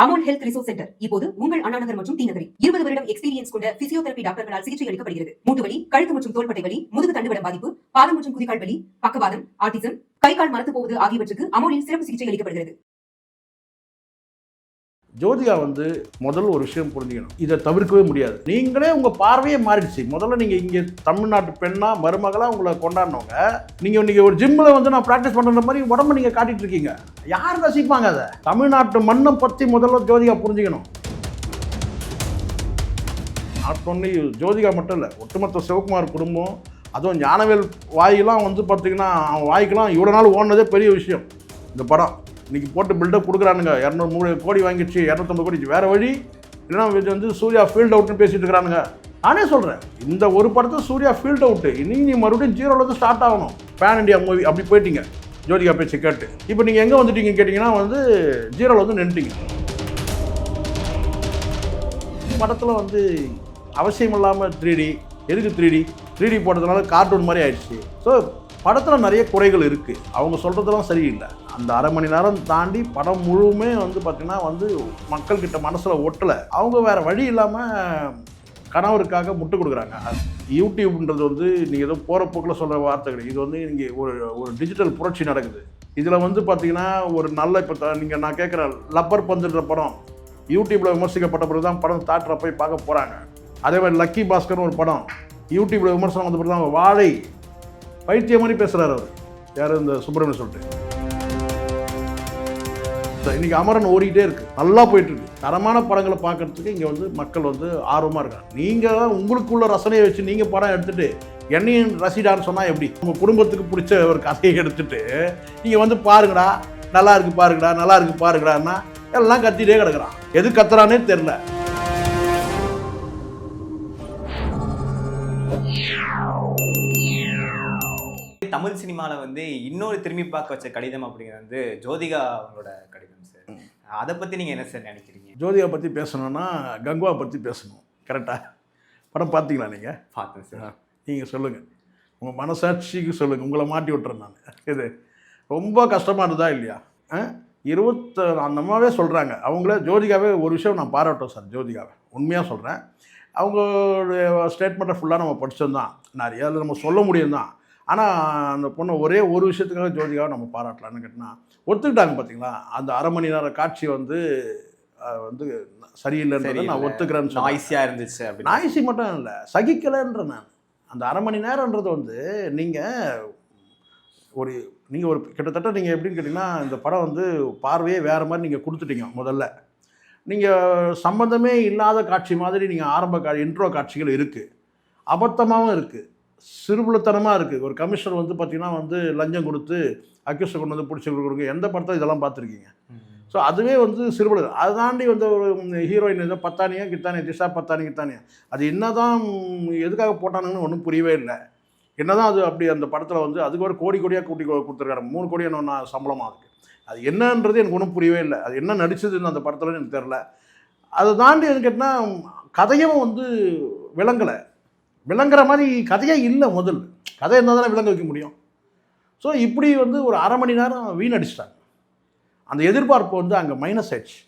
Amun health resource centre இப்போது உங்கள் அண்ணா நகர் மற்றும் டி நகரில் 20 வருடம் எக்ஸ்பீரியன்ஸ் கொண்ட பிசியோதெரபி டாக்டர்களால் சிகிச்சை அளிக்கப்படுகிறது. மூட்டு வலி, கழுத்து மற்றும் தோள்பட்டை வலி, முதுகு தண்டுவட பாதிப்பு, பாதம் மற்றும் குதிகால் வலி, பக்கவாதம், ஆட்டிசம், கை கால் மரத்து போவது ஆகியவற்றுக்கு அமோனில் சிறப்பு சிகிச்சை அளிக்கப்படுகிறது. ஜோதிகா முதல்ல ஒரு விஷயம் புரிஞ்சுக்கணும், இதை தவிர்க்கவே முடியாது. நீங்களே உங்கள் பார்வையே மாறிடுச்சு. முதல்ல நீங்கள் இங்கே தமிழ்நாட்டு பெண்ணா மருமகளாக உங்களை கொண்டாடினவங்க, நீங்கள் இன்றைக்கி ஒரு ஜிம்மில் நான் ப்ராக்டிஸ் பண்ணுற மாதிரி உடம்பு நீங்கள் காட்டிகிட்டு இருக்கீங்க. யார் ரசிப்பாங்க அதை? தமிழ்நாட்டு மண்ணை பற்றி முதல்ல ஜோதிகா புரிஞ்சுக்கணும். நாட் ஒன்லி ஜோதிகா மட்டும் இல்லை, ஒட்டுமொத்த சிவகுமார் குடும்பம், அதுவும் ஞானவேல் வாயெல்லாம் பார்த்தீங்கன்னா அவன் வாய்க்கெல்லாம் இவ்வளோ நாள் ஓடினதே பெரிய விஷயம். இந்த படம் இன்றைக்கி போட்டு பில்டப் கொடுக்குறானுங்க. 203 கோடி வாங்கிடுச்சு, 250 கோடி வேறு வழி இல்லைன்னா சூர்யா ஃபீல்ட் அவுட்னு பேசிகிட்டு இருக்கிறானுங்க. நானே சொல்கிறேன், இந்த ஒரு படத்தை சூர்யா ஃபீல்ட் அவுட்டு, இன்னைக்கு நீ மறுபடியும் ஜீரோலேருந்து ஸ்டார்ட் ஆகணும். பேன் இண்டியா மூவி அப்படி போயிட்டீங்க ஜோதிகா பேச்சு கேட்டு. இப்போ நீங்கள் எங்கே வந்துட்டீங்க கேட்டிங்கன்னா ஜீரோவில் நின்றுட்டீங்க. படத்தில் அவசியம் இல்லாமல் 3D எதுக்கு 3D போட்டதுனால கார்ட்டூன் மாதிரி ஆயிடுச்சு. ஸோ படத்தில் நிறைய குறைகள் இருக்குது. அவங்க சொல்கிறதெல்லாம் சரியில்லை. அந்த அரை மணி நேரம் தாண்டி படம் முழுமே பார்த்திங்கன்னா மக்கள்கிட்ட மனசில் ஒட்டலை. அவங்க வேறு வழி இல்லாமல் கணவருக்காக முட்டு கொடுக்குறாங்க. யூடியூப்ன்றது நீங்கள் ஏதோ போகிற போக்கில் சொல்கிற வார்த்தைகள். இது இங்கே ஒரு டிஜிட்டல் புரட்சி நடக்குது. இதில் பார்த்திங்கன்னா ஒரு நல்ல இப்போ நீங்கள் நான் கேட்குறேன், லப்பர் பந்துன்ற படம் யூடியூப்பில் விமர்சிக்கப்பட்ட பிறகு தான் படம் தேட்டரை போய் பார்க்க போகிறாங்க. அதே மாதிரி லக்கி பாஸ்கர்னு ஒரு படம் யூடியூப்பில் விமர்சனம் வந்த பிறகு தான் வாழை பைத்திய மாதிரி பேசுகிறார் அவர். யார்? இந்த சுப்பிரமணியம் சொல்லிட்டு. இன்றைக்கி அமரன் ஓடிக்கிட்டே இருக்குது, நல்லா போயிட்டுருக்கு. தரமான படங்களை பார்க்குறதுக்கு இங்கே மக்கள் ஆர்வமாக இருக்காங்க. நீங்கள் தான் உங்களுக்குள்ள ரசனையை வச்சு நீங்கள் படம் எடுத்துகிட்டு என்னையும் ரசிடான்னு சொன்னால் எப்படி? உங்கள் குடும்பத்துக்கு பிடிச்ச ஒரு கதையை எடுத்துகிட்டு நீங்கள் பாருங்கடா, நல்லா இருக்குது பாருங்கடா, நல்லா இருக்குது பாருங்கடான்னா எல்லாம் கத்திட்டே கிடக்குறான். எது கத்துறானே தெரில. தமிழ் சினிமாவில் இன்னொரு திரும்பி பார்க்க வச்ச கடிதம் அப்படிங்கிறது ஜோதிகா அவங்களோட கடிதம் சார். அதை பற்றி நீங்கள் என்ன சார் நினைக்கிறீங்க? ஜோதிகா பற்றி பேசணுன்னா கங்குவா பற்றி பேசணும். கரெக்டாக படம் பார்த்தீங்களா? நீங்கள் பார்த்தேன் சார். நீங்கள் சொல்லுங்கள், உங்கள் மனசாட்சிக்கு சொல்லுங்கள். உங்களை மாட்டி விட்டுறேன் நான். இது ரொம்ப கஷ்டமானதா இல்லையா? அந்த அம்மாவே சொல்கிறாங்க. அவங்கள ஜோதிகாவே ஒரு விஷயம் நான் பாராட்டோம் சார். ஜோதிகாவை உண்மையாக சொல்கிறேன். அவங்களுடைய ஸ்டேட்மெண்ட்டை ஃபுல்லாக நம்ம படித்தோம் தான், நிறைய அதில் நம்ம சொல்ல முடியும் தான். ஆனால் அந்த பொண்ணை ஒரே ஒரு விஷயத்துக்காக ஜோதிகாவை நம்ம பாராட்டலான்னு கேட்டால் ஒத்துக்கிட்டாங்க. பார்த்தீங்களா? அந்த அரை மணி நேர காட்சி சரியில்லைன்றது நான் ஒத்துக்கிறேன்னு. நாய்ஸியாக இருந்துச்சு. அப்படி நாய்ஸி மட்டும் இல்லை, சகிக்கலைன்ற நான். அந்த அரை மணி நேரன்றது நீங்கள் ஒரு கிட்டத்தட்ட நீங்கள் எப்படின்னு கேட்டிங்கன்னா, இந்த படம் பார்வையே வேறு மாதிரி நீங்கள் கொடுத்துட்டீங்க. முதல்ல நீங்கள் சம்மந்தமே இல்லாத காட்சி மாதிரி நீங்கள் ஆரம்ப இன்ட்ரோ காட்சிகள் இருக்குது, அபத்தமாகவும் இருக்குது, சிறுபுலத்தனமாக இருக்குது. ஒரு கமிஷனர் பார்த்திங்கன்னா லஞ்சம் கொடுத்து அக்யூஸை கொண்டு பிடிச்சி கொடுக்குறீங்க. எந்த படத்தை இதெல்லாம் பார்த்துருக்கீங்க? ஸோ அதுவே சிறுபுல. அதை தாண்டி ஒரு ஹீரோயின் ஏதோ பத்தானியா கித்தானியா, திஷா பத்தானி கித்தானியா, அது என்ன தான் எதுக்காக போட்டானுங்கன்னு ஒன்றும் புரியவே இல்லை. என்ன தான் அது அப்படி அந்த படத்தில் அதுக்கு ஒரு கோடியாக கூட்டி கொடுத்துருக்காரு. 3 கோடி என்ன சம்பளமாக இருக்குது. அது என்னன்றது எனக்கு ஒன்றும் புரியவே இல்லை. அது என்ன நடிச்சதுன்னு அந்த படத்தில் எனக்கு தெரில. அதை தாண்டி கேட்டால் கதையும் விளங்கலை. விளங்குற மாதிரி கதையே இல்லை. முதல் கதை இருந்தால் தானே விளங்க வைக்க முடியும். ஸோ இப்படி ஒரு அரை மணி நேரம் வீணடிச்சிட்டாங்க. அந்த எதிர்பார்ப்பு அங்கே மைனஸ் ஆயிடுச்சு.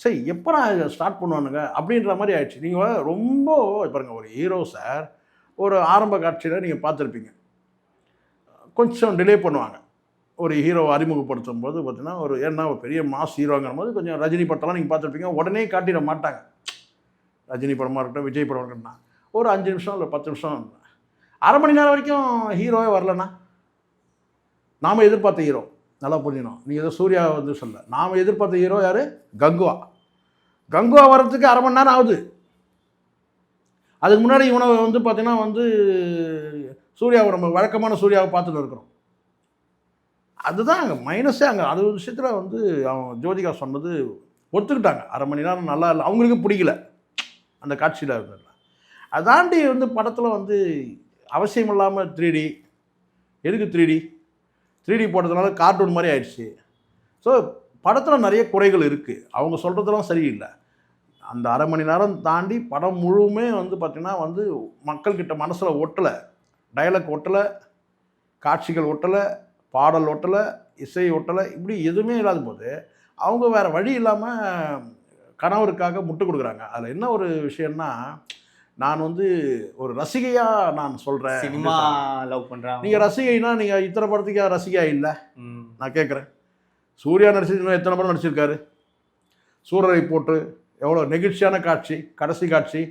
சரி, எப்போ நான் ஸ்டார்ட் பண்ணுவானுங்க அப்படின்ற மாதிரி ஆயிடுச்சு. நீங்கள் ரொம்ப பாருங்கள், ஒரு ஹீரோ சார் ஒரு ஆரம்ப காட்சியில் நீங்கள் பார்த்துருப்பீங்க, கொஞ்சம் டிலே பண்ணுவாங்க. ஒரு ஹீரோவை அறிமுகப்படுத்தும் போது பார்த்தீங்கன்னா ஒரு பெரிய மாஸ் ஹீரோங்கிற போது கொஞ்சம் ரஜினி படத்தெல்லாம் நீங்கள் பார்த்துருப்பீங்க, உடனே காட்டிட மாட்டாங்க. ரஜினி படமாக இருக்கட்டும், விஜய் படம் இருக்கட்டும்னா ஒரு 5 நிமிஷம் இல்லை 10 நிமிஷம், அரை மணி நேரம் வரைக்கும் ஹீரோவே வரலன்னா நாம் எதிர்பார்த்த ஹீரோ நல்லா புரியணும். நீங்கள் ஏதோ சூர்யா சொல்ல, நாம் எதிர்பார்த்த ஹீரோ யார்? கங்குவா. கங்குவா வர்றதுக்கு அரை மணி நேரம் ஆகுது. அதுக்கு முன்னாடி இவனை பார்த்தீங்கன்னா சூர்யாவை நம்ம வழக்கமான சூர்யாவை பார்த்துட்டு இருக்கிறோம். அதுதான் அங்கே மைனஸே. அங்கே அது ஒரு விஷயத்தில் அவன் ஜோதிகா சொன்னது ஒத்துக்கிட்டாங்க. அரை மணி நேரம் நல்லா இல்லை, அவங்களுக்கு பிடிக்கல அந்த காட்சியில் இருந்தது. அதை தாண்டி படத்தில் அவசியம் இல்லாமல் 3D எதுக்கு 3D போட்டதுனால கார்ட்டூன் மாதிரி ஆயிடுச்சு. ஸோ படத்தில் நிறைய குறைகள் இருக்குது. அவங்க சொல்கிறதெல்லாம் சரியில்லை. அந்த அரை மணி நேரம் தாண்டி படம் முழுமே பார்த்திங்கன்னா மக்கள்கிட்ட மனசில் ஒட்டலை. டயலாக் ஒட்டலை, காட்சிகள் ஒட்டலை, பாடல் ஒட்டலை, இசை ஒட்டலை, இப்படி எதுவுமே இல்லாத போது அவங்க வேறு வழி இல்லாமல் கணவருக்காக முட்டு கொடுக்குறாங்க. அதில் என்ன ஒரு விஷயம்னா, நான் வந்து ஒரு ரசிகையாக நான் சொல்கிறேன். சினிமா லவ் பண்றாங்க. நீங்கள் ரசிகைனா நீங்கள் இத்தனை படத்துக்கு ரசிகையா இல்லை? நான் கேட்குறேன். சூர்யா நடிச்சிருக்கணும், எத்தனை படம் நடிச்சிருக்காரு? சூரரை போட்டு எவ்வளோ நெகிழ்ச்சியான காட்சி, கடைசி காட்சி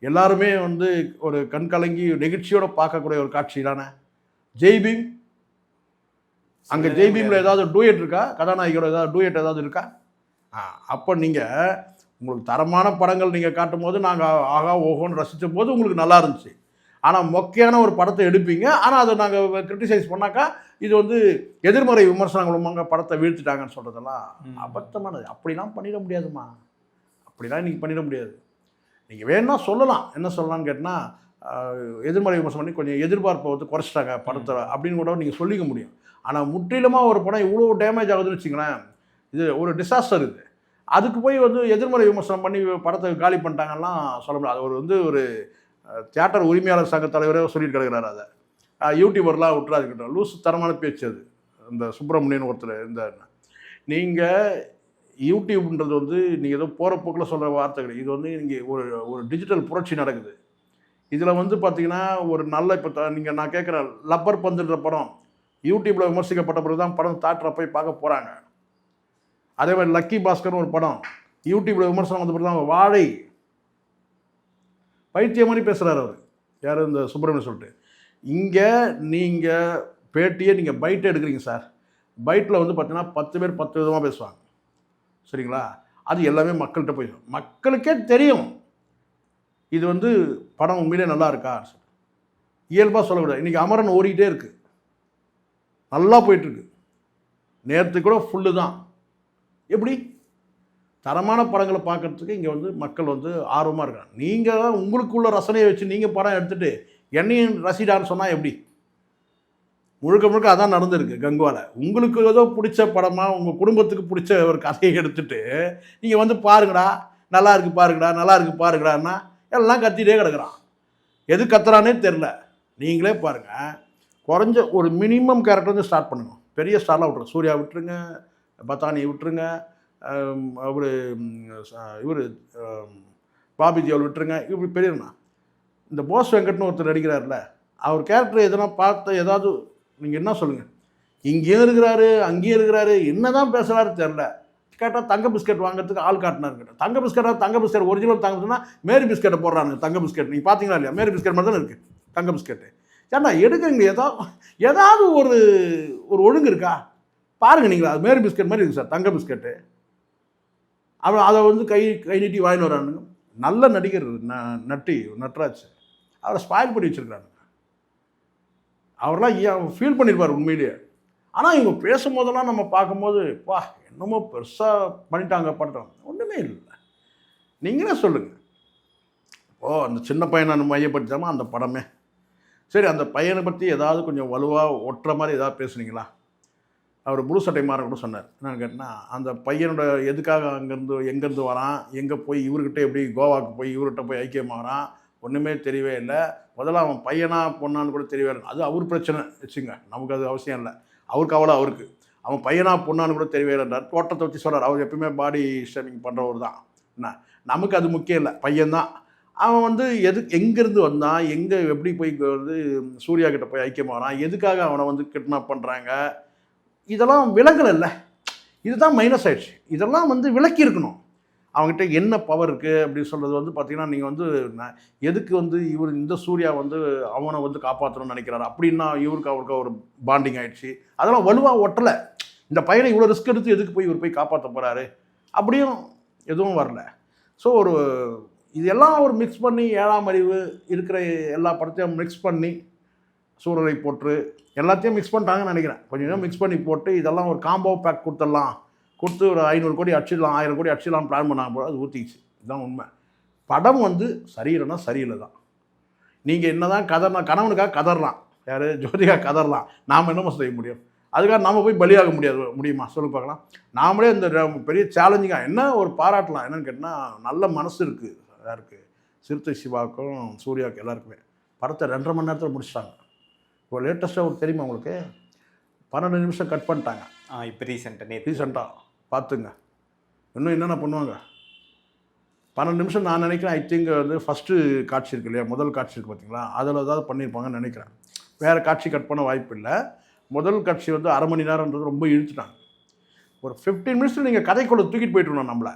எல்லாருமே வந்து ஒரு கண்கலங்கி நெகிழ்ச்சியோடு பார்க்கக்கூடிய ஒரு காட்சி தானே. ஜெய்பீம், அங்கே ஜெய்பீமில் ஏதாவது டூயட் இருக்கா? கதாநாயகியோட ஏதாவது டூயட் ஏதாவது இருக்கா? அப்போ நீங்கள் உங்களுக்கு தரமான படங்கள் நீங்கள் காட்டும் போது நாங்கள் ஆகா ஓஹோன்னு ரசித்த போது உங்களுக்கு நல்லா இருந்துச்சு. ஆனால் மொக்கையான ஒரு படத்தை எடுப்பீங்க. ஆனால் அதை நாங்கள் கிரிட்டிசைஸ் பண்ணாக்கா இது வந்து எதிர்மறை விமர்சனங்களுமாங்க படத்தை வீழ்த்திட்டாங்கன்னு சொல்கிறதெல்லாம் அபத்தமானது. அப்படிலாம் பண்ணிட முடியாதுமா. அப்படிலாம் இன்றைக்கி பண்ணிட முடியாது. நீங்கள் வேணும்னா சொல்லலாம். என்ன சொல்லலாம்னு கேட்டால், எதிர்மறை விமர்சனம் பண்ணி கொஞ்சம் எதிர்பார்ப்பை வந்து குறைச்சிட்டாங்க படத்தை அப்படின்னு கூட நீங்கள் சொல்லிக்க முடியும். ஆனால் முற்றிலுமாக ஒரு படம் இவ்வளோ டேமேஜ் ஆகுதுன்னு வச்சுங்களேன், இது ஒரு டிசாஸ்டர். இது அதுக்கு போய் வந்து எதிர்மறை விமர்சனம் பண்ணி படத்தை காலி பண்ணிட்டாங்கன்னா சொல்ல முடியாது. அது வந்து ஒரு தியேட்டர் உரிமையாளர் சங்க தலைவரே சொல்லிட்டு கிடக்கிறாரு. அதை யூடியூபர்லாம் விட்டுறாதுக்கிட்டோம். லூஸ் தரமான பேச்சு அது. இந்த சுப்பிரமணியன் ஒருத்தர் இந்த நீங்கள் யூடியூப்ன்றது வந்து நீங்கள் ஏதோ போகிற போக்கில் சொல்கிற வார்த்தை கிடையாது. இது வந்து நீங்கள் ஒரு டிஜிட்டல் புரட்சி நடக்குது. இதில் வந்து பார்த்தீங்கன்னா ஒரு நல்ல இப்போ நீங்கள் நான் கேட்குறேன், லப்பர் பந்துன்ற படம் யூடியூப்பில் விமர்சிக்கப்பட்ட பிறகு தான் படம் தேட்டரை போய் பார்க்க போகிறாங்க. அதே மாதிரி லக்கி பாஸ்கர்னு ஒரு படம் யூடியூப்பில் விமர்சனம் வந்த பிறகு தான். வாழை பைத்திய மாதிரி பேசுகிறார் அவர், யார் இந்த சுப்பிரமணியன் சொல்லிட்டு. இங்கே நீங்கள் பேட்டியே நீங்கள் பைட்டை எடுக்கிறீங்க சார். பைட்டில் வந்து பார்த்தீங்கன்னா 10 பேர் 10 விதமாக பேசுவாங்க. சரிங்களா? அது எல்லாமே மக்கள்கிட்ட போயிடும். மக்களுக்கே தெரியும் இது வந்து படம் உண்மையிலே நல்லா இருக்கா. இயல்பாக சொல்லக்கூடாது. இன்றைக்கி அமரன் ஓடிக்கிட்டே இருக்குது, நல்லா போயிட்டுருக்கு. நேரத்துக்கு கூட ஃபுல்லு தான். எப்படி தரமான படங்களை பார்க்குறதுக்கு இங்கே வந்து மக்கள் வந்து ஆர்வமாக இருக்காங்க. நீங்கள் தான் உங்களுக்குள்ள ரசனையை வச்சு நீங்கள் படம் எடுத்துகிட்டு என்னையும் ரசிடான்னு சொன்னால் எப்படி? முழுக்க முழுக்க அதான் நடந்திருக்கு கங்குவாவில். உங்களுக்கு ஏதோ பிடிச்ச படமாக உங்கள் குடும்பத்துக்கு பிடிச்ச ஒரு கதையை எடுத்துகிட்டு நீங்கள் வந்து பாருங்கடா, நல்லா இருக்குது பாருங்கடா, நல்லா இருக்குது பாருங்கடான்னா எல்லாம் கத்திகிட்டே கிடக்குறான். எது கத்துறானே தெரில. நீங்களே பாருங்கள், குறைஞ்ச ஒரு மினிமம் கேரக்டர் வந்து ஸ்டார்ட் பண்ணணும். பெரிய ஸ்டார்லாம் விட்டுருங்க. சூர்யா விட்டுருங்க, பத்தானி விட்டுருங்க, இவர் பாபி ஜியோல் விட்டுருங்க. இப்படி பெரியண்ணா இந்த போஸ் வெங்கட்னு ஒருத்தர் நடிக்கிறார்ல, அவர் கேரக்டர் எதனா பார்த்து ஏதாவது நீங்கள் என்ன சொல்லுங்கள். இங்கேயும் இருக்கிறாரு, அங்கேயும் இருக்கிறாரு, என்ன தான் பேசுகிறாரு தெரில. கேட்டால் தங்க பிஸ்கெட் வாங்குறதுக்கு ஆள் காட்டினாரு. கேட்டால் தங்க பிஸ்கெட் ஒரிஜினல் தங்க பிஸ்கெட்னா மேரி பிஸ்கெட்டை போடுறாங்க. தங்க பிஸ்கெட் நீங்கள் பார்த்தீங்களா இல்லையா? மேரி பிஸ்கெட் மாதிரி தானே இருக்குது தங்க பிஸ்கெட்டு. ஏன்னா எடுக்குங்க, ஏதாவது ஒரு ஒழுங்கு இருக்கா பாருங்கள். நீங்கள் அது மேரி பிஸ்கெட் மாதிரி இருக்குது சார் தங்க பிஸ்கெட்டு. அவன் அதை வந்து கை நீட்டி வாங்கின்னு வரானுங்க. நல்ல நடிகர் நட்ராஜ், அவரை ஸ்பாயில் பண்ணி வச்சுருக்காங்க. அவரெல்லாம் ஃபீல் பண்ணியிருப்பார் உண்மையிலேயே. ஆனால் இவங்க பேசும்போதெல்லாம் நம்ம பார்க்கும்போது பா என்னமோ பெருசாக பண்ணிட்டாங்க படத்தை. ஒன்றுமே இல்லை. நீங்களே சொல்லுங்கள். அந்த சின்ன பையனை மையப்படுத்தாமல் அந்த படமே சரி. அந்த பையனை பற்றி ஏதாவது கொஞ்சம் வலுவாக ஒட்டுற மாதிரி ஏதாவது பேசுனீங்களா? அவர் முழு சட்டை மாற கூட சொன்னார். என்னன்னு கேட்டால், அந்த பையனோட எதுக்காக எங்கேருந்து வரான், எங்கே போய் இவர்கிட்ட எப்படி கோவாவுக்கு போய் இவர்கிட்ட போய் ஐக்கியமாகறான், ஒன்றுமே தெரியவே இல்லை. முதல்ல அவன் பையனா பொண்ணான்னு கூட தெரியவே இல்லை. அது அவர் பிரச்சனை வச்சுங்க, நமக்கு அது அவசியம் இல்லை. அவருக்கு அவ்வளோ அவருக்கு அவன் பையனா பொண்ணான்னு கூட தெரியவே இல்லைன்றார். தோட்டத்தை வச்சு சொல்கிறார். அவர் எப்பவுமே பாடி ஷேமிங் பண்ணுறவர் தான். என்ன நமக்கு அது முக்கியம் இல்லை, பையன்தான். அவன் வந்து எங்கேருந்து வந்தான், எங்கே எப்படி போய் வந்து சூர்யா கிட்ட போய் ஐக்கியமாகறான், எதுக்காக அவனை வந்து கிட்னாப் பண்ணுறாங்க, இதெல்லாம் விலகலை இல்லை. இதுதான் மைனஸ் ஆயிடுச்சு. இதெல்லாம் வந்து விலக்கி இருக்கணும். அவங்ககிட்ட என்ன பவர் இருக்குது அப்படின்னு சொல்கிறது வந்து பார்த்திங்கன்னா, நீங்கள் வந்து எதுக்கு வந்து இவர் இந்த சூர்யா வந்து அவனை வந்து காப்பாற்றணும்னு நினைக்கிறாரு அப்படின்னா இவருக்கு அவருக்கு ஒரு பாண்டிங் ஆகிடுச்சு. அதெல்லாம் வலுவாக ஒட்டலை. இந்த பையனை இவ்வளோ ரிஸ்க் எடுத்து எதுக்கு போய் இவர் போய் காப்பாற்ற போகிறாரு அப்படியும் எதுவும் வரல. ஸோ இதெல்லாம் ஒரு மிக்ஸ் பண்ணி 7ஆம் அறிவு இருக்கிற எல்லா படத்தையும் மிக்ஸ் பண்ணி சூரரை போட்டு எல்லாத்தையும் மிக்ஸ் பண்ணிட்டாங்கன்னு நினைக்கிறேன். கொஞ்சம் மிக்ஸ் பண்ணி போட்டு இதெல்லாம் ஒரு காம்போ பேக் கொடுத்து ஒரு 500 கோடி அடிச்சிடலாம், 1000 கோடி அடிச்சிடலாம் பிளான் பண்ணாங்க போது அது ஊற்றிச்சு. இதுதான் உண்மை. படம் வந்து சரியில்லைன்னா சரியில்லை தான். நீங்கள் என்ன தான் கணவனுக்காக கதறலாம், யார் ஜோதிகா கதறலாம், நாம் என்னமோ செய்ய முடியும்? அதுக்காக நாம் போய் பலியாக முடியுமா சொல்லி பார்க்கலாம். நாமளே இந்த பெரிய சேலஞ்சிங்காக என்ன ஒரு பாராட்டலாம். என்னென்னு கேட்டால், நல்ல மனசு இருக்குது யாருக்கு, சிறுத்தை சிவாவுக்கும் சூர்யாவுக்கும் எல்லாருக்குமே. படத்தை 2.5 மணி நேரத்தில் முடிச்சிட்டாங்க. இப்போ லேட்டஸ்ட்டாக ஒரு தெரியுமா உங்களுக்கு, 12 நிமிஷம் கட் பண்ணிட்டாங்க. இப்போ ரீசெண்டாக பார்த்துங்க. இன்னும் என்னென்ன பண்ணுவாங்க. 12 நிமிஷம் நான் நினைக்கிறேன். ஐ திங்க் வந்து ஃபஸ்ட்டு காட்சி இருக்கு இல்லையா, முதல் காட்சி இருக்குது பார்த்தீங்களா, அதில் ஏதாவது பண்ணியிருப்பாங்கன்னு நினைக்கிறேன். வேறு காட்சி கட் பண்ண வாய்ப்பு இல்லை. முதல் காட்சி வந்து அரை மணி நேரம்ன்றது ரொம்ப இழுத்துட்டாங்க. ஒரு 15 மினிட்ஸில் நீங்கள் கதைக்குள்ளே தூக்கிட்டு போயிட்டுருணும் நம்மளை.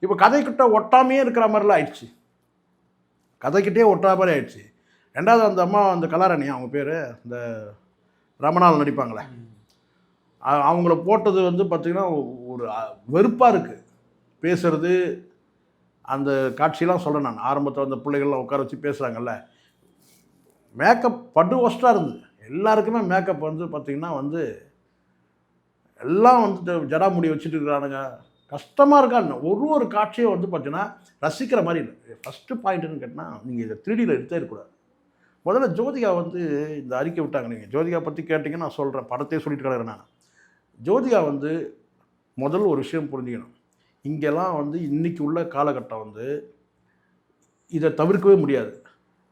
இப்போ கதைக்கிட்ட ஒட்டாமையே இருக்கிற மாதிரிலாம் ஆயிடுச்சு. கதைக்கிட்டே ஒட்டுற மாதிரி ஆயிடுச்சு. ரெண்டாவது அந்த அம்மா, அந்த கலாராணி அவங்க பேர், இந்த ரமணாவில் நடிப்பாங்களே, அவங்கள போட்டது வந்து பார்த்திங்கன்னா ஒரு வெறுப்பாக இருக்குது பேசுகிறது. அந்த காட்சியெலாம் சொல்கிறேன் நான். ஆரம்பத்தில் அந்த பிள்ளைகள்லாம் உட்கார வச்சு பேசுகிறாங்கல்ல, மேக்கப் படு ஒஸ்ட்டாக இருந்தது. எல்லாருக்குமே மேக்கப் வந்து பார்த்திங்கன்னா வந்து எல்லாம் வந்துட்டு ஜடா முடி வச்சுட்டு இருக்கிறானுங்க. கஷ்டமாக இருக்காங்க. ஒரு காட்சியும் வந்து பார்த்தீங்கன்னா ரசிக்கிற மாதிரி இல்லை. ஃபஸ்ட்டு பாயிண்ட்டுன்னு கேட்டால், நீங்கள் இதை 3Dயில் எடுத்தே இருக்கக்கூடாது. முதல்ல ஜோதிகா வந்து இந்த அறிக்கை விட்டாங்க. நீங்கள் ஜோதிகா பற்றி கேட்டிங்கன்னா நான் சொல்கிறேன், படத்தையே சொல்லிட்டு கிடக்கிறேன் நான். ஜோதிகா வந்து முதல் ஒரு விஷயம் புரிஞ்சுக்கணும். இங்கெல்லாம் வந்து இன்றைக்கி உள்ள காலகட்டம் வந்து இதை தவிர்க்கவே முடியாது.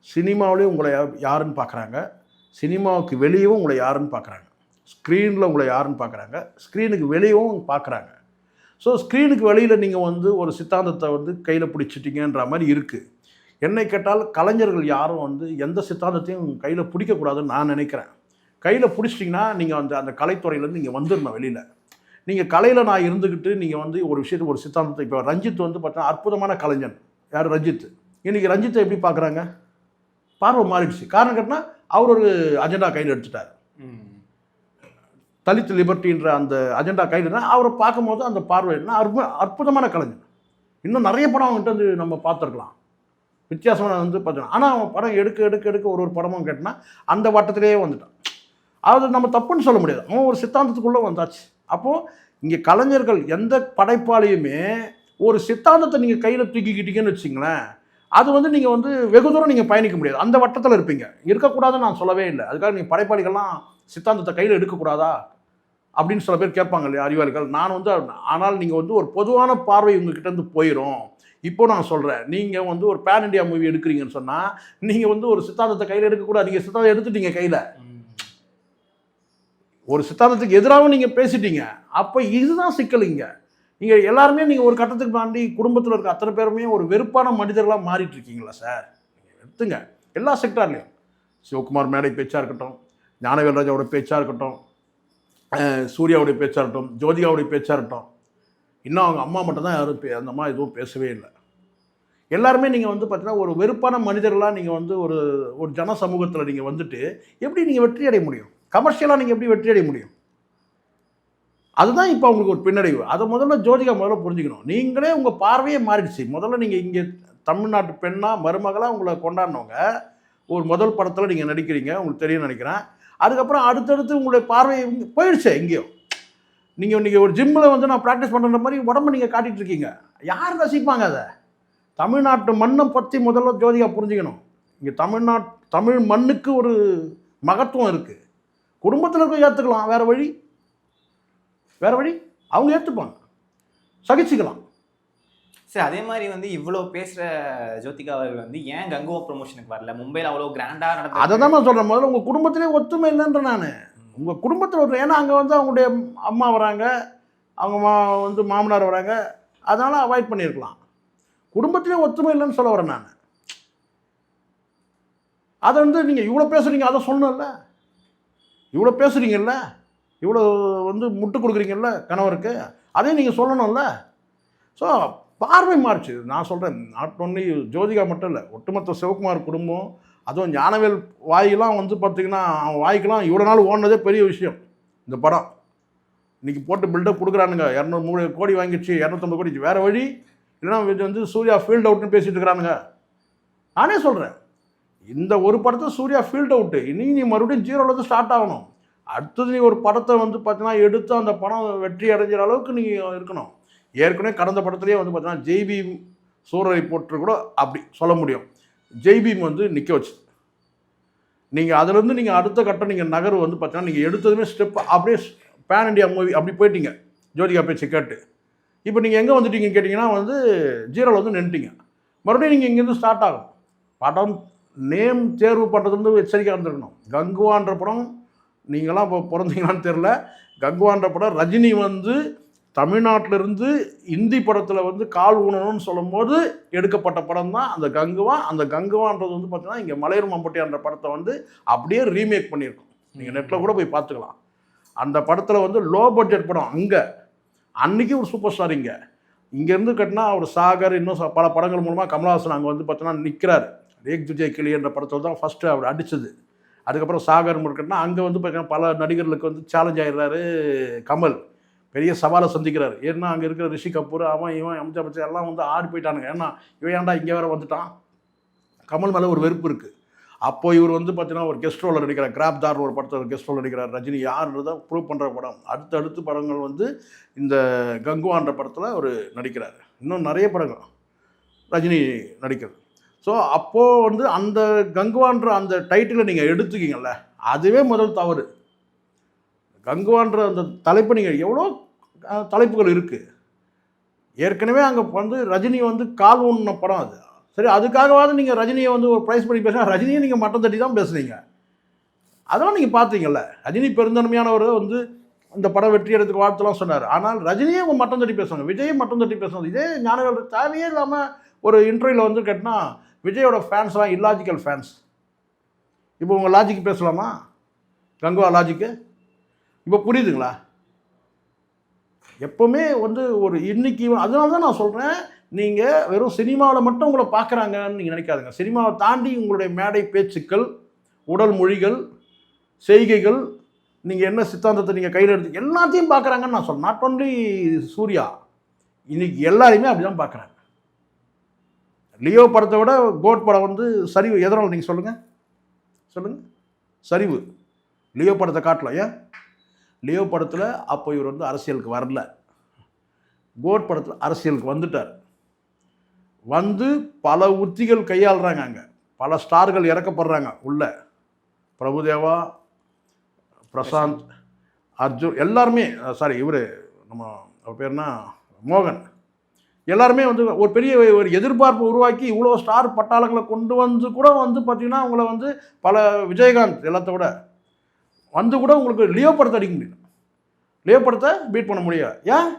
சினிமாவிலே உங்களை யாருன்னு பார்க்குறாங்க, சினிமாவுக்கு வெளியவும் உங்களை யாருன்னு பார்க்குறாங்க, ஸ்க்ரீனில் உங்களை யாருன்னு பார்க்குறாங்க, ஸ்க்ரீனுக்கு வெளியவும் பார்க்குறாங்க. ஸோ ஸ்க்ரீனுக்கு வெளியில் நீங்கள் வந்து ஒரு சித்தாந்தத்தை வந்து கையில் பிடிச்சிட்டிங்கன்ற மாதிரி இருக்குது. என்னை கேட்டால் கலைஞர்கள் யாரும் வந்து எந்த சித்தாந்தத்தையும் கையில் பிடிக்கக்கூடாதுன்னு நான் நினைக்கிறேன். கையில் பிடிச்சிட்டிங்கன்னா நீங்கள் வந்து அந்த கலைத்துறையிலேருந்து நீங்கள் வந்துடணும் வெளியில். நீங்கள் கலையில் நான் இருந்துக்கிட்டு நீங்கள் வந்து ஒரு விஷயத்தை, ஒரு சித்தாந்தத்தை, இப்போ ரஞ்சித் வந்து பார்த்தா அற்புதமான கலைஞன். யார்? ரஞ்சித். இன்றைக்கி ரஞ்சித்தை எப்படி பார்க்குறாங்க? பார்வை மாறிடுச்சு. காரணம் கேட்டால் அவர் ஒரு அஜெண்டா கையில் எடுத்துட்டார். தலித் லிபர்ட்டின்ற அந்த அஜெண்டா கையில்னா அவரை பார்க்கும்போது அந்த பார்வைன்னா அற்புதமான கலைஞர். இன்னும் நிறைய படம் அவங்ககிட்ட வந்து நம்ம பார்த்துருக்கலாம், வித்தியாசமான வந்து பார்த்தோன்னா. ஆனால் அவன் படம் எடுக்க ஒரு படமும் கேட்டால் அந்த வட்டத்திலேயே வந்துட்டான். அது நம்ம தப்புன்னு சொல்ல முடியாது. அவன் ஒரு சித்தாந்தத்துக்குள்ளே வந்தாச்சு. அப்போது இங்கே கலைஞர்கள் எந்த படைப்பாளையுமே ஒரு சித்தாந்தத்தை நீங்கள் கையில் தூக்கிக்கிட்டீங்கன்னு வச்சிங்களேன், அது வந்து நீங்கள் வந்து வெகு தூரம் நீங்கள் பயணிக்க முடியாது. அந்த வட்டத்தில் இருப்பீங்க. இருக்கக்கூடாதுன்னு நான் சொல்லவே இல்லை. அதுக்காக நீங்கள் படைப்பாளிகள்லாம் சித்தாந்தத்தை கையில் எடுக்கக்கூடாதா அப்படின்னு சில பேர் கேட்பாங்க இல்லையா, அறிவாளிகள். நான் வந்து ஆனால் நீங்கள் வந்து ஒரு பொதுவான பார்வை உங்ககிட்டேருந்து போயிடும். இப்போ நான் சொல்கிறேன், நீங்கள் வந்து ஒரு பேன் இண்டியா மூவி எடுக்கிறீங்கன்னு சொன்னால் நீங்கள் வந்து ஒரு சித்தாந்தத்தை கையில் எடுக்கக்கூடாது. நீங்கள் சித்தாந்தம் எடுத்துட்டீங்க கையில், ஒரு சித்தாந்தத்துக்கு எதிராகவும் நீங்கள் பேசிட்டீங்க. அப்போ இதுதான் சிக்கல். நீங்கள் எல்லாருமே நீங்கள் ஒரு கட்டத்துக்கு தாண்டி குடும்பத்தில் இருக்க அத்தனை பேருமே ஒரு வெறுப்பான மனிதர்களாக மாறிட்டு இருக்கீங்களா சார்? நீங்கள் எடுத்துங்க எல்லா செக்டார்லேயும். சிவகுமார் மேடை பேச்சாக இருக்கட்டும், ஞானவேல் ராஜாவோட பேச்சாக இருக்கட்டும், சூர்யாவுடைய பேச்சாக இருக்கட்டும், ஜோதிகாவுடைய பேச்சாக இருக்கட்டும். இன்னும் அவங்க அம்மா மட்டும்தான் யாரும் அந்த அம்மா எதுவும் பேசவே இல்லை. எல்லாருமே நீங்கள் வந்து பார்த்தீங்கன்னா ஒரு வெறுப்பான மனிதர்களாக நீங்கள் வந்து ஒரு ஜன சமூகத்தில் நீங்கள் வந்துட்டு எப்படி நீங்கள் வெற்றி அடைய முடியும்? கமர்ஷியலாக நீங்கள் எப்படி வெற்றி அடைய முடியும்? அதுதான் இப்போ அவங்களுக்கு ஒரு பின்னடைவு. அதை முதல்ல ஜோதிகா புரிஞ்சுக்கணும். நீங்களே உங்கள் பார்வையே மாறிடுச்சு. முதல்ல நீங்கள் இங்கே தமிழ்நாட்டு பெண்ணாக மருமகளாக உங்களை கொண்டாடினவங்க ஒரு முதல் படத்தில் நீங்கள் நடிக்கிறீங்க, உங்களுக்கு தெரியும்னு நினைக்கிறேன். அதுக்கப்புறம் அடுத்தடுத்து உங்களுடைய பார்வை போயிடுச்சு. எங்கேயோ நீங்கள் இன்றைக்கி ஒரு ஜிம்மில் வந்து நான் ப்ராக்டிஸ் பண்ணுற மாதிரி உடம்பு நீங்கள் காட்டிகிட்டு இருக்கீங்க. யார் ரசிப்பாங்க அதை? தமிழ்நாட்டு மண்ணை பற்றி முதல்ல ஜோதிகா புரிஞ்சுக்கணும். இங்கே தமிழ் மண்ணுக்கு ஒரு மகத்துவம் இருக்குது. குடும்பத்தில் இருக்க ஏற்றுக்கலாம், வேறு வழி அவங்க ஏற்றுப்பாங்க, சகிச்சுக்கலாம். சரி, அதே மாதிரி வந்து இவ்வளோ பேசுகிற ஜோதிகா அவர்கள் வந்து ஏன் கங்குவா ப்ரொமோஷனுக்கு வரல? மும்பையில் அவ்வளோ கிராண்டாக நடந்தது. அதை தான் நான் சொல்கிறேன். முதல்ல உங்கள் குடும்பத்திலே ஒத்துமை இல்லைன்ற நான். உங்கள் குடும்பத்தில் ஒருத்தர், ஏன்னா அங்கே வந்து அவங்களுடைய அம்மா வராங்க, அவங்க வந்து மாமனார் வராங்க, அதனால் அவாய்ட் பண்ணியிருக்கலாம். குடும்பத்திலே ஒத்துமை இல்லைன்னு சொல்ல வரேன் நான். அதை வந்து நீங்கள் இவ்வளோ பேசுகிறீங்க, அதை சொல்லணும்ல. இவ்வளோ பேசுகிறீங்கல்ல, இவ்வளோ வந்து முட்டு கொடுக்குறீங்கல்ல கணவருக்கு, அதையும் நீங்கள் சொல்லணும்ல. ஸோ பார்வை மாறிச்சு. நான் சொல்கிறேன், நாட் ஒன்லி ஜோதிகா மட்டும் இல்லை, ஒட்டுமொத்த சிவகுமார் குடும்பம். அதுவும் ஞானவேல் வாயெல்லாம் வந்து பார்த்திங்கன்னா, அவன் வாய்க்கெல்லாம் இவ்வளோ நாள் ஓடினதே பெரிய விஷயம். இந்த படம் இன்றைக்கி போட்டு பில்டப் கொடுக்குறானுங்க. 203 கோடி வாங்கிடுச்சு, 250 கோடி, வேறு வழி இல்லைன்னா வந்து சூர்யா ஃபீல்ட் அவுட்னு பேசிகிட்டு இருக்கிறானுங்க. நானே சொல்கிறேன், இந்த ஒரு படத்தை சூர்யா ஃபீல்ட் அவுட்டு, நீ மறுபடியும் ஜீரோலேருந்து ஸ்டார்ட் ஆகணும். அடுத்தது நீ ஒரு படத்தை வந்து பார்த்தீங்கன்னா எடுத்து அந்த படம் வெற்றி அடைஞ்சிற அளவுக்கு நீங்கள் இருக்கணும். ஏற்கனவே கடந்த படத்துலேயே வந்து பார்த்தீங்கன்னா ஜெய்பீம் சூரரை போட்டு கூட அப்படி சொல்ல முடியும். ஜெய்பீம் வந்து நிற்க வச்சு நீங்கள் அதுலேருந்து நீங்கள் அடுத்த கட்டம் நீங்கள் நகர் வந்து பார்த்தீங்கன்னா நீங்கள் எடுத்ததுமே ஸ்டெப் அப்படியே பேன் இண்டியா மூவி அப்படி போயிட்டீங்க ஜோதிகா பேச்சு கேட்டு. இப்போ நீங்கள் எங்கே வந்துட்டீங்கன்னு கேட்டிங்கன்னா வந்து ஜீரோவில் வந்து நின்றுட்டீங்க. மறுபடியும் நீங்கள் இங்கேருந்து ஸ்டார்ட் ஆகும். படம் நேம் தேர்வு பண்ணுறது எச்சரிக்கையாக இருந்திருக்கணும். கங்குவான்ற படம் நீங்களாம் இப்போ பிறந்தீங்களான்னு தெரில. கங்குவான்ற படம் ரஜினி வந்து தமிழ்நாட்டிலிருந்து இந்தி படத்தில் வந்து கால் ஊனணும்னு சொல்லும்போது எடுக்கப்பட்ட படம் தான் அந்த கங்குவா. அந்த கங்குவான்றது வந்து பார்த்தீங்கன்னா இங்கே மலையூர் மம்பட்டியான்ற படத்தை வந்து அப்படியே ரீமேக் பண்ணியிருக்கோம். நீங்கள் நெட்டில் கூட போய் பார்த்துக்கலாம். அந்த படத்தில் வந்து லோ பட்ஜெட் படம். அங்கே அன்றைக்கி ஒரு சூப்பர் ஸ்டார் இங்கேருந்து கட்டினா ஒரு சாகர் இன்னும் பல படங்கள் மூலமாக கமலஹாசன் அங்கே வந்து பார்த்தீங்கன்னா நிற்கிறார். ஏக் துஜே கிளி என்ற படத்தில் தான் ஃபஸ்ட்டு அவர் அடித்தது. அதுக்கப்புறம் சாகர் இருக்கட்னா அங்கே வந்து பார்த்தீங்கன்னா பல நடிகர்களுக்கு வந்து சேலஞ்ச் ஆகிடுறாரு கமல். பெரிய சவாலை சந்திக்கிறார். ஏன்னா அங்கே இருக்கிற ரிஷி கபூர் அவன் இவன் அமிதாப் பச்சன் எல்லாம் வந்து ஆடி போயிட்டானுங்க. ஏன்னா இவன் ஏன்டா இங்கே வேறு வந்துட்டான். கமல் மேலே ஒரு வெறுப்பு இருக்குது. அப்போது இவர் வந்து பார்த்தீங்கன்னா ஒரு கெஸ்ட் ரோலில் நடிக்கிறார். கிராப்தார் ஒரு படத்தில் கெஸ்ட் ரோல் நடிக்கிறார். ரஜினி யாருன்றதை ப்ரூவ் பண்ணுற படம். அடுத்தடுத்து படங்கள் வந்து இந்த கங்குவான்ற படத்தில் ஒரு நடிக்கிறார். இன்னும் நிறைய படங்கள் ரஜினி நடிக்கிறது. ஸோ அப்போது வந்து அந்த கங்குவான்ற அந்த டைட்டிலை நீங்கள் எடுத்துக்கிங்கல்ல, அதுவே முதல் தவறு. கங்குவான்ற அந்த தலைப்பு நீங்கள் எவ்வளோ தலைப்புகள் இருக்குது. ஏற்கனவே அங்கே வந்து ரஜினி வந்து கால் ஊன்ன படம் அது. சரி, அதுக்காகவாவது நீங்கள் ரஜினியை வந்து ஒரு ப்ரைஸ் பண்ணி பேசுனா ரஜினியை நீங்கள் மட்டம் தட்டி தான் பேசுனீங்க. அதெல்லாம் நீங்கள் பார்த்தீங்கல்ல. ரஜினி பெருந்தன்மையானவர் வந்து இந்த படம் வெற்றி எடுத்துக்கு வாழ்த்துலாம் சொன்னார். ஆனால் ரஜினியே உங்கள் மட்டம் தட்டி பேசுவாங்க, விஜயை மட்டம் தட்டி பேசுவாங்க. இதே ஞானவேல் தேவையே இல்லாமல் ஒரு இன்டர்வியூவில் வந்து கேட்டினா விஜயோட ஃபேன்ஸ்லாம் இல்லாஜிக்கல் ஃபேன்ஸ். இப்போ உங்கள் லாஜிக் பேசலாமா? கங்குவா லாஜிக்கு இப்போ புரியுதுங்களா? எப்போவுமே வந்து ஒரு இன்னைக்கு அதனால தான் நான் சொல்கிறேன், நீங்கள் வெறும் சினிமாவில் மட்டும் உங்களை பார்க்குறாங்கன்னு நீங்கள் நினைக்காதுங்க. சினிமாவை தாண்டி உங்களுடைய மேடை பேச்சுக்கள், உடல் மொழிகள், செய்கைகள், நீங்கள் என்ன சித்தாந்தத்தை நீங்கள் கையில் எடுத்து எல்லாத்தையும் பார்க்குறாங்கன்னு நான் சொல்கிறேன். நாட் ஒன்லி சூர்யா, இன்னைக்கு எல்லாரையுமே அப்படி தான் பார்க்குறாங்க. லியோ படத்தை விட கோட் படம் வந்து சரிவு. எதனால் நீங்கள் சொல்லுங்கள் சரிவு. லியோ படத்தை காட்டலாம். ஏன் லியோ படத்தில் அப்போ இவர் வந்து அரசியலுக்கு வரல. கோட் படத்தில் அரசியலுக்கு வந்துட்டார். வந்து பல உத்திகள் கையாளுறாங்க. அங்கே பல ஸ்டார்கள் இறக்கப்படுறாங்க உள்ள. பிரபுதேவா, பிரசாந்த், அர்ஜுன் எல்லாருமே, சாரி இவர் நம்ம பேர்னா மோகன், எல்லாருமே வந்து ஒரு பெரிய ஒரு எதிர்பார்ப்பு உருவாக்கி இவ்வளோ ஸ்டார் பட்டாளங்களை கொண்டு வந்து கூட வந்து பார்த்திங்கன்னா அவங்கள வந்து பல விஜயகாந்த் எல்லாத்த விட வந்து கூட உங்களுக்கு லியோ படத்தை அடிக்க முடியல. லியோ படத்தை பீட் பண்ண முடியாது. ஏன்?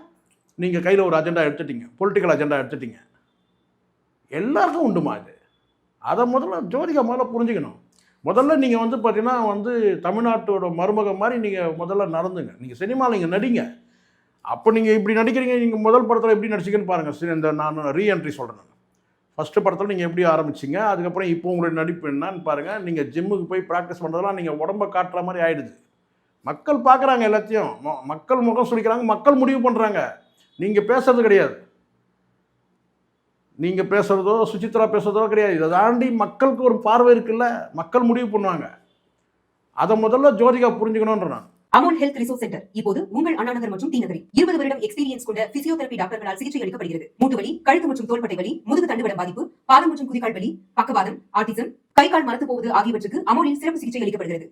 நீங்கள் கையில் ஒரு அஜெண்டா எடுத்துட்டீங்க, பொலிட்டிக்கல் அஜெண்டா எடுத்துட்டீங்க. எல்லாருக்கும் உண்டுமா இது? அதை முதல்ல ஜோதிகா முதல்ல புரிஞ்சுக்கணும். முதல்ல நீங்கள் வந்து பார்த்தீங்கன்னா வந்து தமிழ்நாட்டோட மருமக மாதிரி நீங்கள் முதல்ல நடந்துங்க. நீங்கள் சினிமாவில் நீங்கள் நடிங்க. அப்போ நீங்கள் இப்படி நடிக்கிறீங்க. நீங்கள் முதல் படத்தில் எப்படி நடிச்சிங்கன்னு பாருங்கள். இந்த நான் ரீஎன்ட்ரி சொல்கிறேன். ஃபஸ்ட்டு படத்தில் நீங்கள் எப்படி ஆரம்பிச்சிங்க, அதுக்கப்புறம் இப்போ உங்களுடைய நடிப்பு என்னன்னு பாருங்கள். நீங்கள் ஜிம்முக்கு போய் ப்ராக்டிஸ் பண்ணுறதெல்லாம் நீங்கள் உடம்பை காட்டுற மாதிரி ஆகிடுது. மக்கள் பார்க்குறாங்க எல்லாத்தையும். மக்கள் முகம் சுழிக்கிறாங்க, மக்கள் முடிவு பண்ணுறாங்க. நீங்கள் பேசுறது கிடையாது. நீங்கள் பேசுகிறதோ சுசித்ரா பேசுகிறதோ கிடையாது. இதை தாண்டி மக்களுக்கு ஒரு பார்வை இருக்குல்ல, மக்கள் முடிவு பண்ணுவாங்க. அதை முதல்ல ஜோதிகா புரிஞ்சுக்கணுன்ற நான். அமோல் ஹெல்த் ரிசோர்ஸ் சென்டர் இப்போது உங்கள் அண்ணா நகர் மற்றும் தீநகரில் 20 வருடம் எக்ஸ்பீரியன்ஸ் கொண்ட பிசியோதெரபி டாக்டர்களால் சிகிச்சை அளிக்கப்படுகிறது. மூட்டு வலி, கழுத்து மற்றும் தோள்பட்டை வலி, முதுகு தண்டுவடம் பாதிப்பு, பாதம் மற்றும் குதிகால் வலி, பக்கவாதம், ஆட்டிசம், கை கால் மரத்து போவது ஆகியவற்றுக்கு அமோலில் சிறப்பு சிகிச்சை அளிக்கப்படுகிறது.